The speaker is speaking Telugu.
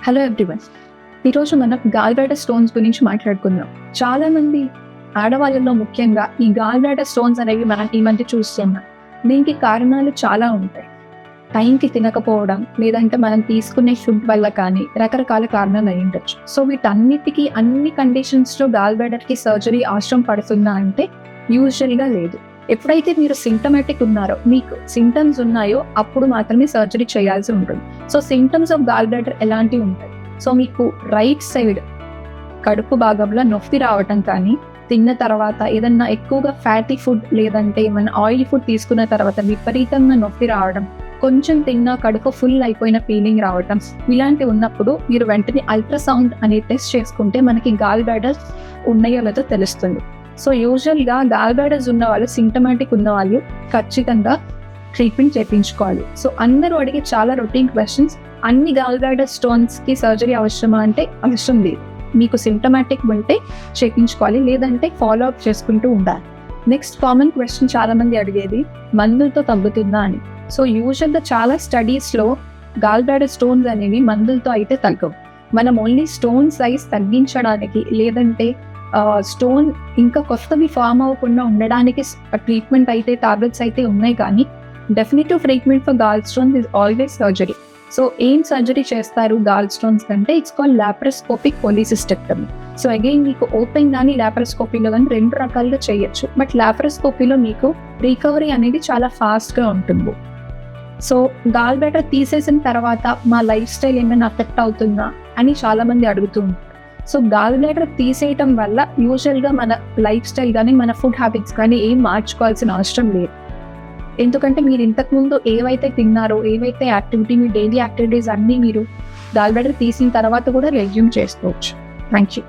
Hello everyone. ఈరోజు మనం గాల్ బ్లాడర్ స్టోన్స్ గురించి మాట్లాడుకుందాం. చాలా మంది ఆడవాళ్ళలో ముఖ్యంగా ఈ గాల్ బ్లాడర్ స్టోన్స్ అనేవి మనం ఈ మధ్య చూస్తున్నాం. దీనికి కారణాలు చాలా ఉంటాయి. టైంకి తినకపోవడం, లేదంటే మనం తీసుకునే ఫుడ్ వల్ల కానీ రకరకాల కారణాలు అయి ఉండొచ్చు. సో వీటన్నిటికీ అన్ని కండిషన్స్లో గాల్ బ్లాడర్కి సర్జరీ అవసరం పడుతుందా అంటే యూజువల్గా లేదు. ఎప్పుడైతే మీరు సింటమాటిక్ ఉన్నారో, మీకు సింటమ్స్ ఉన్నాయో అప్పుడు మాత్రమే సర్జరీ చేయాల్సి ఉంటుంది. So symptoms of gall bladder ఎలాంటివి ఉంటాయి? సో మీకు రైట్ సైడ్ కడుపు భాగంలో నొప్పి రావటం కానీ, తిన్న తర్వాత ఏదన్నా ఎక్కువగా ఫ్యాటీ ఫుడ్ లేదంటే ఏమైనా ఆయిల్ ఫుడ్ తీసుకున్న తర్వాత విపరీతంగా నొప్పి రావడం, కొంచెం తిన్నా కడుపు ఫుల్ అయిపోయిన ఫీలింగ్ రావటం, ఇలాంటివి ఉన్నప్పుడు మీరు వెంటనే అల్ట్రాసౌండ్ అనే టెస్ట్ చేసుకుంటే మనకి గాల్ బ్లాడర్ ఉన్నాయో లేదో తెలుస్తుంది. సో యూజువల్గా గాల్ బ్లాడర్స్ ఉన్న వాళ్ళు, సింటమాటిక్ ఉన్న వాళ్ళు ఖచ్చితంగా ట్రీట్మెంట్ చేయించుకోవాలి. సో అందరూ అడిగే చాలా రొటీన్ క్వశ్చన్స్, అన్ని గాల్ బ్లాడర్ స్టోన్స్కి సర్జరీ అవసరమా అంటే అవసరం లేదు. మీకు సింటమాటిక్ ఉంటే చేయించుకోవాలి, లేదంటే ఫాలో అప్ చేసుకుంటూ ఉండాలి. నెక్స్ట్ కామన్ క్వశ్చన్ చాలా మంది అడిగేది, మందులతో తగ్గుతుందా అని. సో యూజువల్గా చాలా స్టడీస్లో గాల్ బ్లాడర్ స్టోన్స్ అనేవి మందులతో అయితే తగ్గవు. మనం ఓన్లీ స్టోన్ సైజ్ తగ్గించడానికి, లేదంటే స్టోన్ ఇంకా కొత్తవి ఫామ్ అవ్వకుండా ఉండడానికి ట్రీట్మెంట్ అయితే, టాబ్లెట్స్ అయితే ఉన్నాయి. కానీ definitive treatment for gall stones is always surgery. So ఏం సర్జరీ చేస్తారు గాల్ స్టోన్స్ కంటే? It's called laparoscopic cholecystectomy. So again మీకు ఓపెన్ కానీ లాప్రోస్కోపీలో కానీ రెండు రకాలుగా చేయొచ్చు. బట్ లాప్రోస్కోపీలో మీకు రికవరీ అనేది చాలా ఫాస్ట్గా ఉంటుంది. సో గాల్ బ్లాడర్ తీసేసిన తర్వాత మా లైఫ్ స్టైల్ ఏమైనా అఫెక్ట్ అవుతుందా అని చాలా మంది అడుగుతూ ఉంటారు. సో గాల్ బ్లాడర్ తీసేయటం వల్ల యూజువల్గా మన లైఫ్ స్టైల్ కానీ, మన ఫుడ్ హ్యాబిట్స్ కానీ ఏం మార్చుకోవాల్సిన అవసరం లేదు. ఎందుకంటే మీరు ఇంతకుముందు ఏవైతే తిన్నారో, ఏవైతే యాక్టివిటీ, మీ డైలీ యాక్టివిటీస్ అన్నీ మీరు గాల్ బ్లాడర్ తీసిన తర్వాత కూడా రెజ్యూమ్ చేసుకోవచ్చు. Thank you.